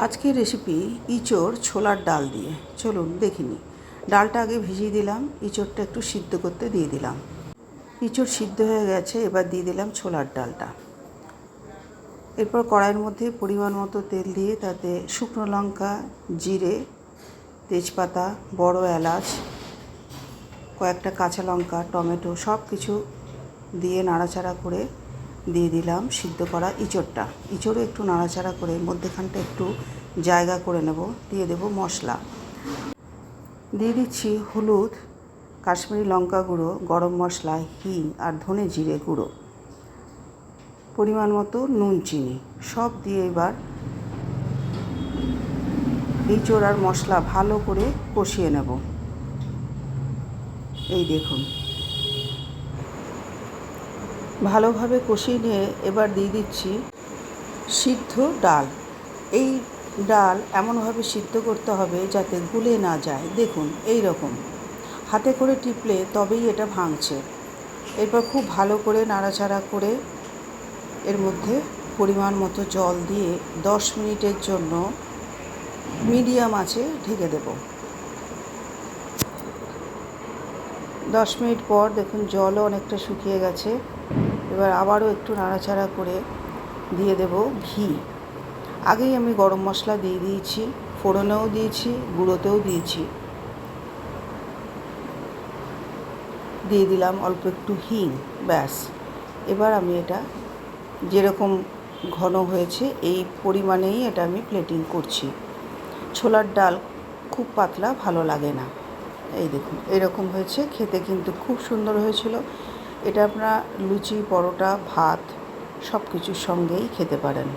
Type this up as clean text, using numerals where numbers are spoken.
আজকের রেসিপি ইঁচড় ছোলার ডাল দিয়ে। চলুন দেখিনি। ডালটা আগে ভিজিয়ে দিলাম, ইঁচড়টা একটু সিদ্ধ করতে দিয়ে দিলাম। ইঁচড় সিদ্ধ হয়ে গেছে, এবার দিয়ে দিলাম ছোলার ডালটা। এরপর কড়াইয়ের মধ্যে পরিমাণ মতো তেল দিয়ে তাতে শুকনো লঙ্কা, জিরে, তেজপাতা, বড় এলাচ, কয়েকটা কাঁচা লঙ্কা, টমেটো সব কিছু দিয়ে নাড়াচাড়া করে দিয়ে দিলাম সিদ্ধ করা ইঁচড়টা। ইঁচড়ও একটু নাড়াচাড়া করে মধ্যেখানটা একটু জায়গা করে নেব। দিয়ে দেব মশলা। দিয়ে দিচ্ছি হলুদ, কাশ্মীরি লঙ্কা গুঁড়ো, গরম মশলা, হিং আর ধনে জিরে গুঁড়ো, পরিমাণ মতো নুন, চিনি সব দিয়ে এবার ইঁচড় আর মশলা ভালো করে কষিয়ে নেব। এই দেখুন, ভালোভাবে কষিয়ে নিয়ে এবার দিয়ে দিচ্ছি সিদ্ধ ডাল। এই ডাল এমনভাবে সিদ্ধ করতে হবে যাতে গুলে না যায়। দেখুন এই রকম হাতে করে টিপলে তবেই এটা ভাঙছে। এরপর খুব ভালো করে নাড়াচাড়া করে এর মধ্যে পরিমাণ মতো জল দিয়ে 10 মিনিটের জন্য মিডিয়াম আঁচে ঢেকে দেব। 10 মিনিট পর দেখুন জলও অনেকটা শুকিয়ে গেছে। এবার আবারও একটু নাড়াচাড়া করে দিয়ে দেব ঘি। আগেই আমি গরম মশলা দিয়ে দিয়েছি, ফোড়নেও দিয়েছি, গুঁড়োতেও দিয়েছি। দিয়ে দিলাম অল্প একটু হিং। ব্যাস, এবার আমি এটা যেরকম ঘন হয়েছে এই পরিমাণেই এটা আমি প্লেটিং করছি। ছোলার ডাল খুব পাতলা ভালো লাগে না। এই দেখুন এরকম হয়েছে, খেতে কিন্তু খুব সুন্দর হয়েছিল। এটা আপনারা লুচি, পরোটা, ভাত সব কিছুর সঙ্গেই খেতে পারেন।